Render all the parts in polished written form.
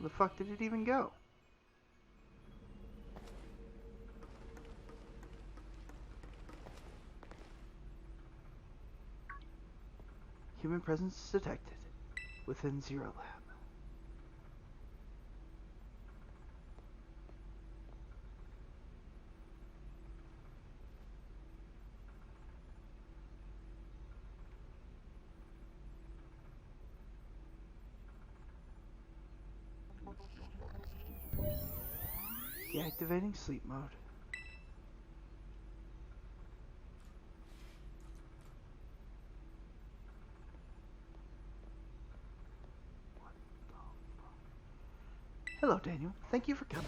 Where the fuck did it even go? Human presence detected within Zero Lab. Deactivating sleep mode. Hello, Daniel. Thank you for coming.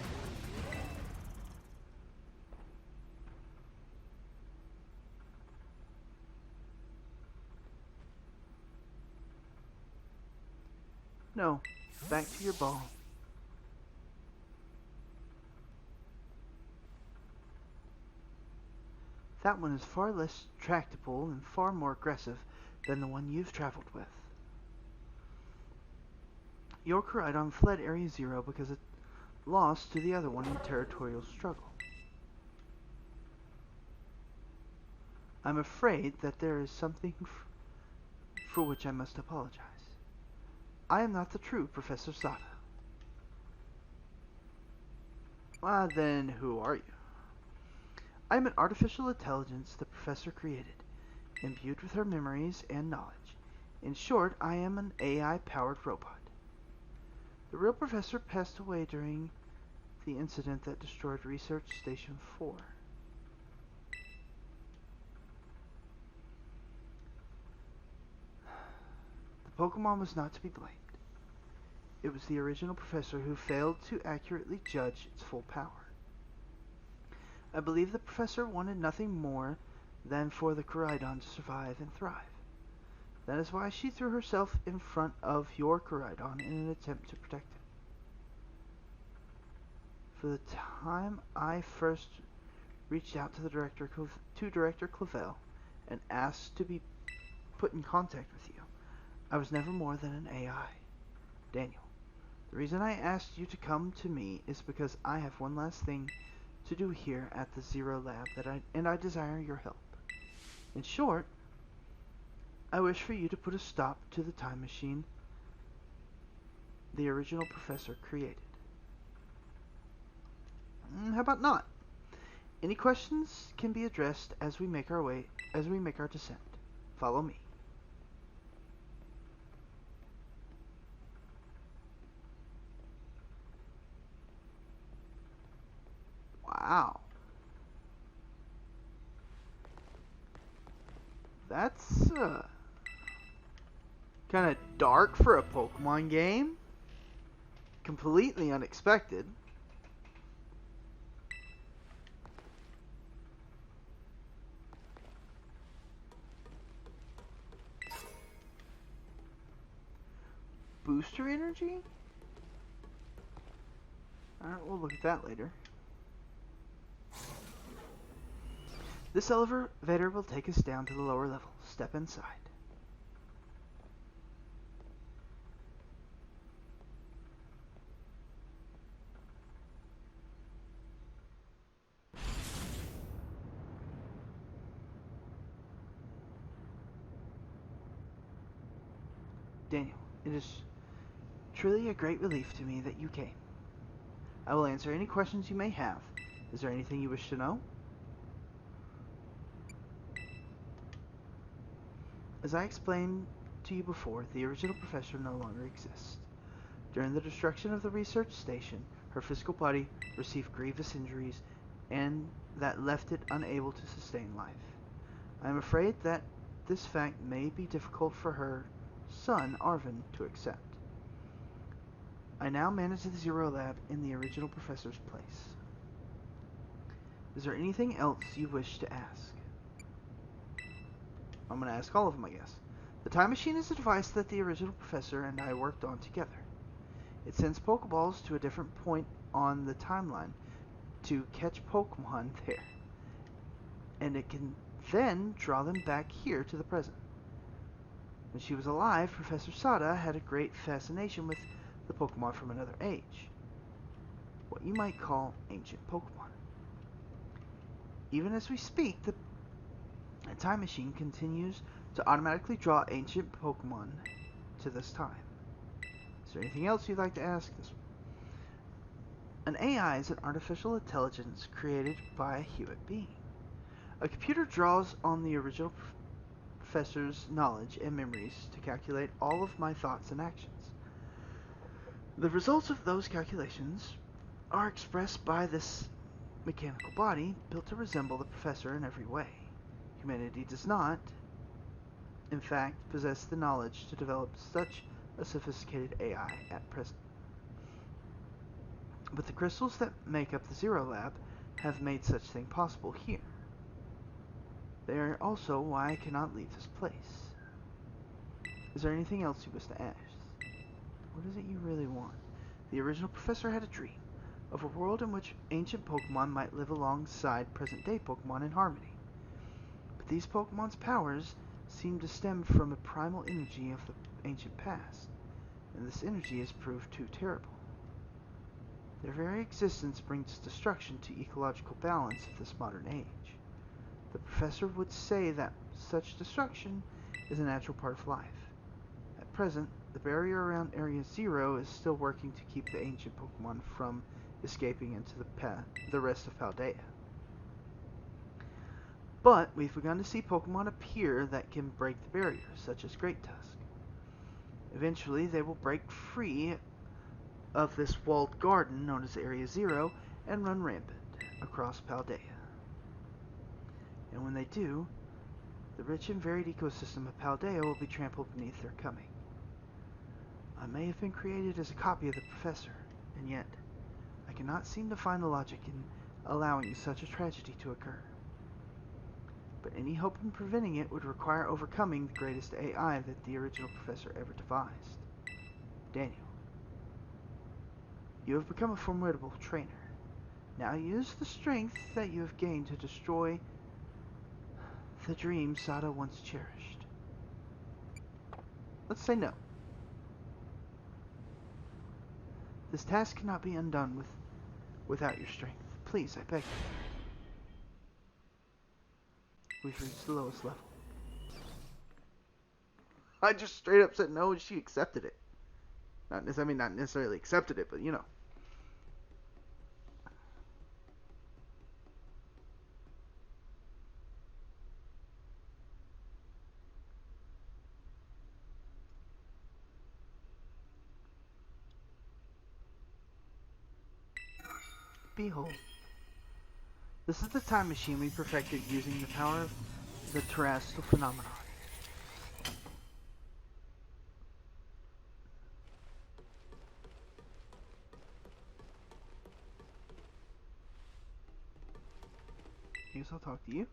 No, back to your ball. That one is far less tractable and far more aggressive than the one you've traveled with. Your Koraidon fled Area Zero because it lost to the other one in territorial struggle. I'm afraid that there is something for which I must apologize. I am not the true Professor Sada. Then who are you? I am an artificial intelligence the Professor created, imbued with her memories and knowledge. In short, I am an AI-powered robot. The real Professor passed away during the incident that destroyed Research Station 4. The Pokemon was not to be blamed. It was the original Professor who failed to accurately judge its full power. I believe the Professor wanted nothing more than for the Koraidon to survive and thrive. That is why she threw herself in front of your Koraidon in an attempt to protect it. For the time I first reached out to Director Clavel and asked to be put in contact with you, I was never more than an AI. Daniel, the reason I asked you to come to me is because I have one last thing to do here at the Zero Lab and I desire your help. In short, I wish for you to put a stop to the time machine the original Professor created. How about not? Any questions can be addressed as we make our descent. Follow me. Wow. That's kind of dark for a Pokemon game. Completely unexpected. Booster energy? Alright, we'll look at that later. This elevator will take us down to the lower level. Step inside. Daniel, it is truly a great relief to me that you came. I will answer any questions you may have. Is there anything you wish to know? As I explained to you before, the original Professor no longer exists. During the destruction of the research station, her physical body received grievous injuries and that left it unable to sustain life. I am afraid that this fact may be difficult for her son, Arvin, to accept. I now manage the Zero Lab in the original Professor's place. Is there anything else you wish to ask? I'm going to ask all of them, I guess. The time machine is a device that the original Professor and I worked on together. It sends Pokeballs to a different point on the timeline to catch Pokemon there. And it can then draw them back here to the present. When she was alive, Professor Sada had a great fascination with the Pokemon from another age, what you might call ancient Pokemon. Even as we speak, the time machine continues to automatically draw ancient Pokemon to this time. Is there anything else you'd like to ask this one? An AI is an artificial intelligence created by a human being. A computer draws on the original professor's knowledge and memories to calculate all of my thoughts and actions. The results of those calculations are expressed by this mechanical body built to resemble the professor in every way. Humanity does not, in fact, possess the knowledge to develop such a sophisticated AI at present. But the crystals that make up the Zero Lab have made such thing possible here. They are also why I cannot leave this place. Is there anything else you wish to ask? What is it you really want? The original professor had a dream of a world in which ancient Pokemon might live alongside present-day Pokemon in harmony. But these Pokemon's powers seem to stem from a primal energy of the ancient past, and this energy has proved too terrible. Their very existence brings destruction to ecological balance of this modern age. The professor would say that such destruction is a natural part of life. At present, the barrier around Area Zero is still working to keep the ancient Pokemon from escaping into the rest of Paldea. But we've begun to see Pokemon appear that can break the barrier, such as Great Tusk. Eventually, they will break free of this walled garden known as Area Zero and run rampant across Paldea. And when they do, the rich and varied ecosystem of Paldea will be trampled beneath their coming. I may have been created as a copy of the professor, and yet I cannot seem to find the logic in allowing such a tragedy to occur. But any hope in preventing it would require overcoming the greatest AI that the original professor ever devised. Daniel, you have become a formidable trainer. Now use the strength that you have gained to destroy the dream Sada once cherished. Let's say no. This task cannot be undone without your strength. Please, I beg you. We've reached the lowest level. I just straight up said no and she accepted it. Not necessarily accepted it, but you know. Behold. This is the time machine we perfected using the power of the terrestrial phenomenon. I guess I'll talk to you.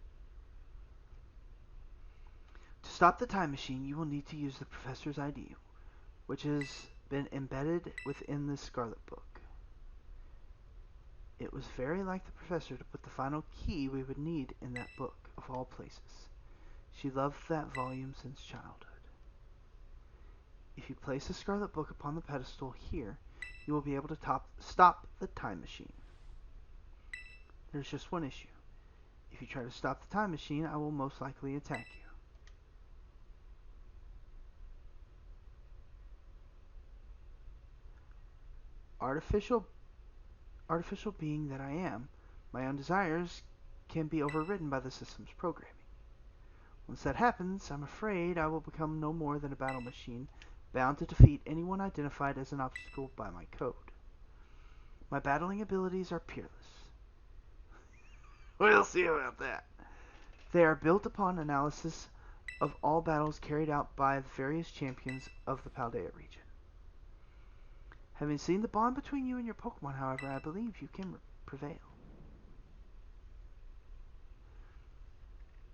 To stop the time machine, you will need to use the professor's ID, which has been embedded within the Scarlet book. It was very like the professor to put the final key we would need in that book, of all places. She loved that volume since childhood. If you place the Scarlet book upon the pedestal here, you will be able to stop the time machine. There's just one issue. If you try to stop the time machine, I will most likely attack you. Artificial being that I am, my own desires can be overridden by the system's programming. Once that happens, I'm afraid I will become no more than a battle machine, bound to defeat anyone identified as an obstacle by my code. My battling abilities are peerless. We'll see about that. They are built upon analysis of all battles carried out by the various champions of the Paldea region. Having seen the bond between you and your Pokemon, however, I believe you can prevail.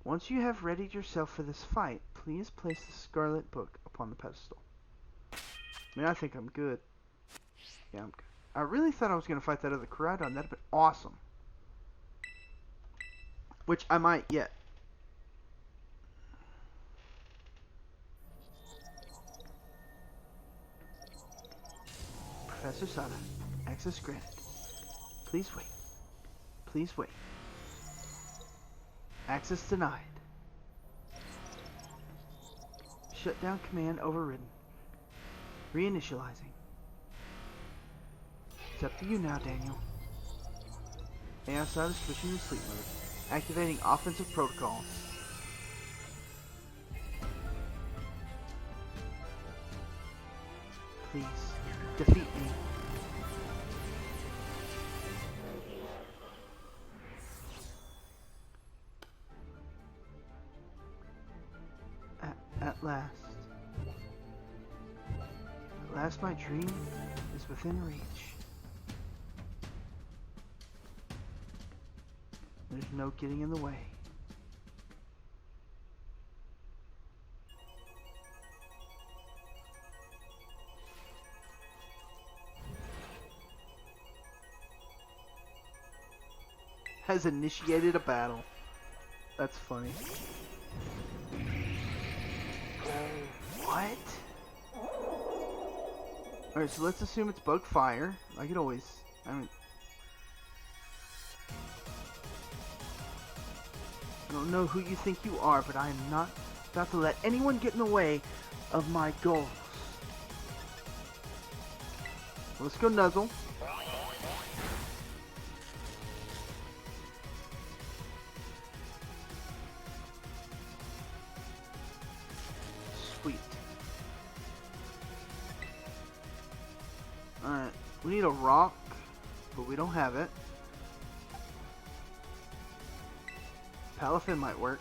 Once you have readied yourself for this fight, please place the Scarlet book upon the pedestal. I think I'm good. Yeah, I'm good. I really thought I was going to fight that other Koraidon. That'd have been awesome. Which I might yet. Professor Sada. Access granted. Please wait. Please wait. Access denied. Shutdown command overridden. Reinitializing. It's up to you now, Daniel. AI Sada is switching to sleep mode. Activating offensive protocols. Please, defeat me. At last. At last my dream is within reach. There's no getting in the way. Has initiated a battle. That's funny. What? Alright, so let's assume it's bug fire. I could always... I don't know who you think you are, but I am not about to let anyone get in the way of my goals. Let's go nuzzle. Sweet. Alright, we need a rock, but we don't have it. Palafin might work.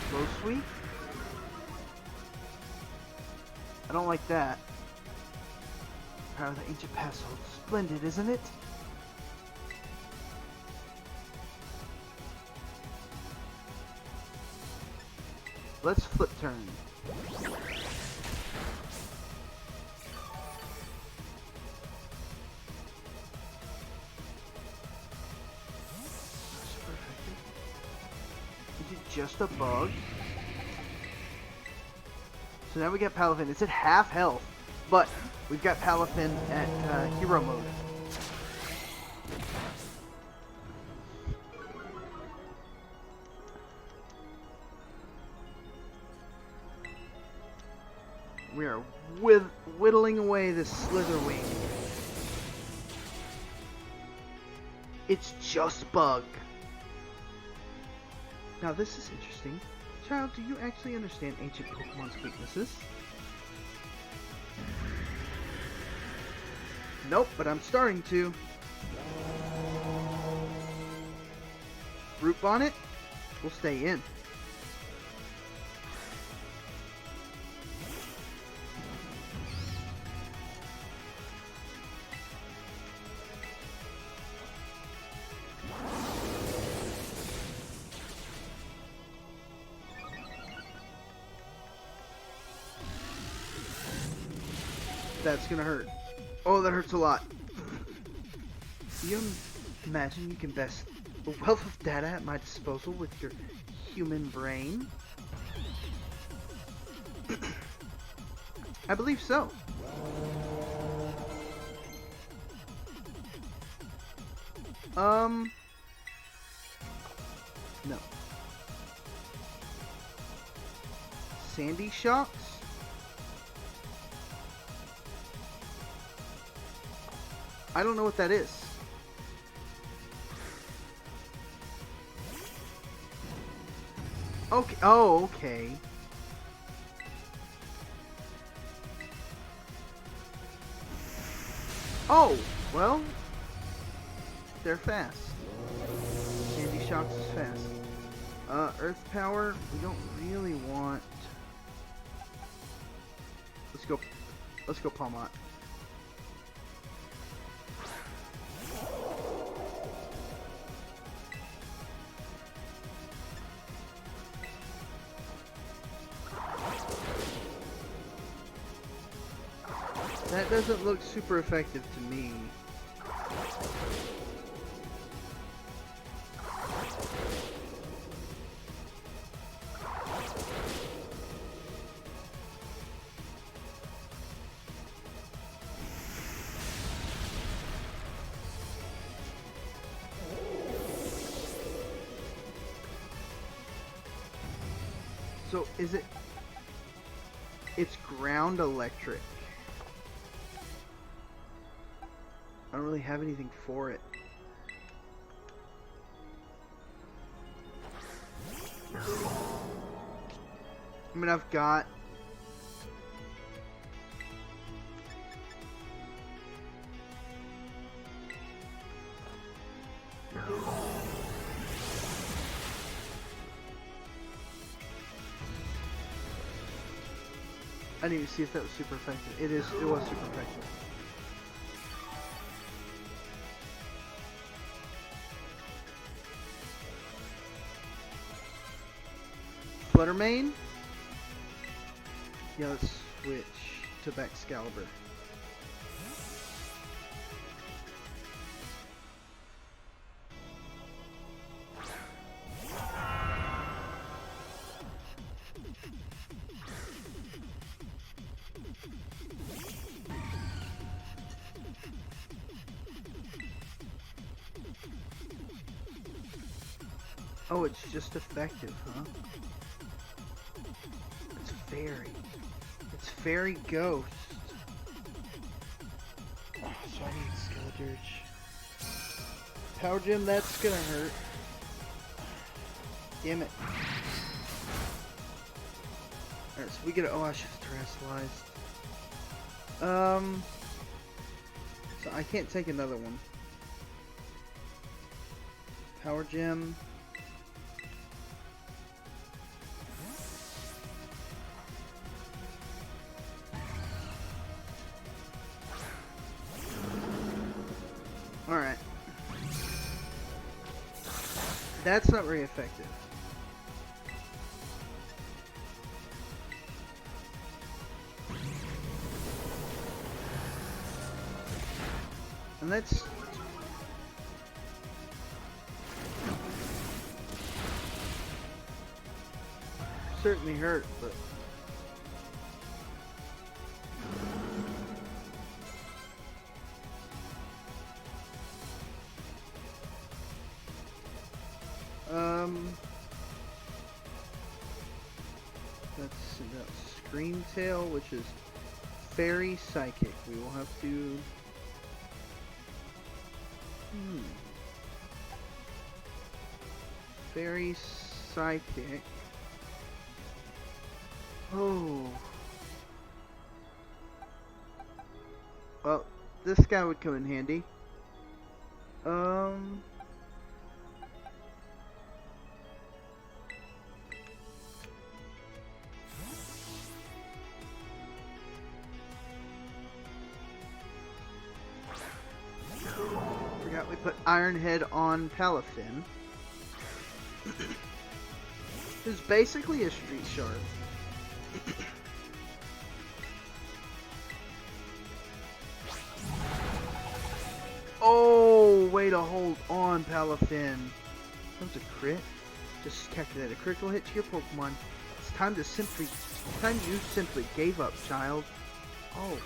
Slow sweep? I don't like that. Power of the ancient past holds splendid, isn't it? Let's flip turn. Is it just a bug? So now we got Palafin. It's at half health, but we've got Palafin at hero mode. We are whittling away this Slitherwing. It's just bug. Now this is interesting. Child, do you actually understand ancient Pokemon's weaknesses? Nope, but I'm starting to. Root Bonnet will stay in. That's gonna hurt. Oh, that hurts a lot. Do you imagine you can best a wealth of data at my disposal with your human brain? I believe so. No. Sandy Shocks? I don't know what that is. Okay. Oh, okay. Oh, well, they're fast. Sandy Shocks is fast. Earth Power, we don't really want. Let's go Palmot. That doesn't look super effective to me. So is it... It's ground electric. I don't really have anything for it. I mean, I've got... I didn't even see if that was super effective. It was super effective. Fluttermane? Yeah, let's switch to Excalibur. Oh, it's just effective, huh? It's fairy. It's fairy ghost. Oh, so I need Skeledirge. Power Gem, that's gonna hurt. Damn it. Alright, so we get a... Oh, I should have terrestrialized. So I can't take another one. Power Gem. Alright. That's not very effective. And that's... certainly hurt, but... That's Scream Tail, which is Fairy Psychic. We will have to... Fairy Psychic. Oh. Well, this guy would come in handy. Forgot we put Iron Head on Palafin. Who's basically a Street Shark. Oh, way to hold on, Palafin. That was a crit. Just calculate a critical hit to your Pokemon. It's time you simply gave up, child. Oh.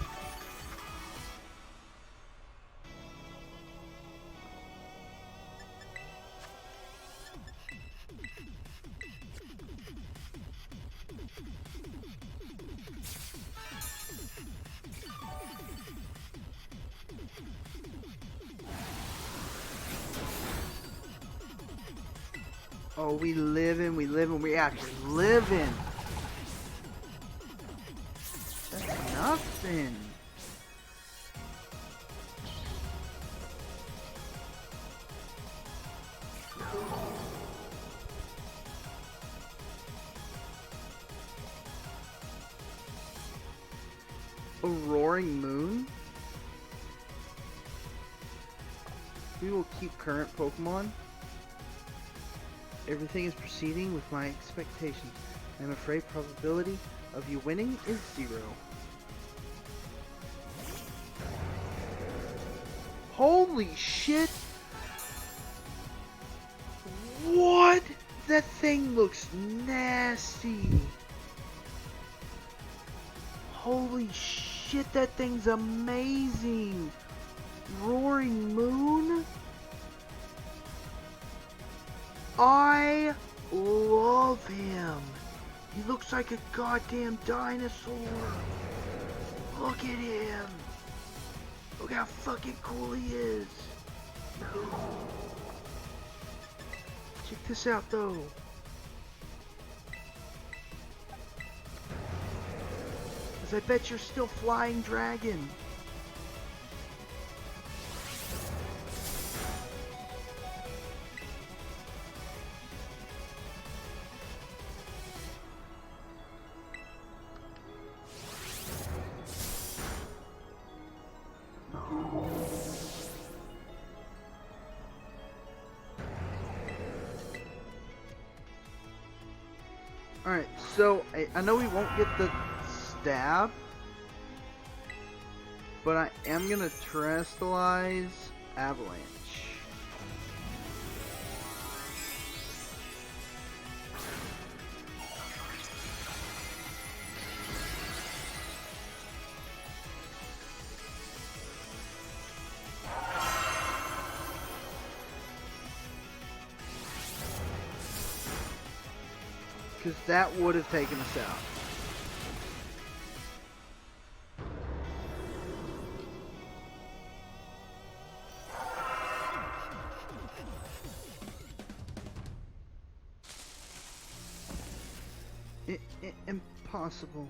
Oh, we actually living. That's nothing. A Roaring Moon? We will keep current Pokemon. Everything is proceeding with my expectations. I'm afraid probability of you winning is 0. Holy shit! What? That thing looks nasty. Holy shit, that thing's amazing. Roaring Moon? I love him. He looks like a goddamn dinosaur. Look at him. Look how fucking cool he is. Check this out though. Cause I bet you're still flying dragon. Alright, so I know we won't get the stab, but I am gonna terrestrialize Avalanche. Because that would have taken us out. Impossible.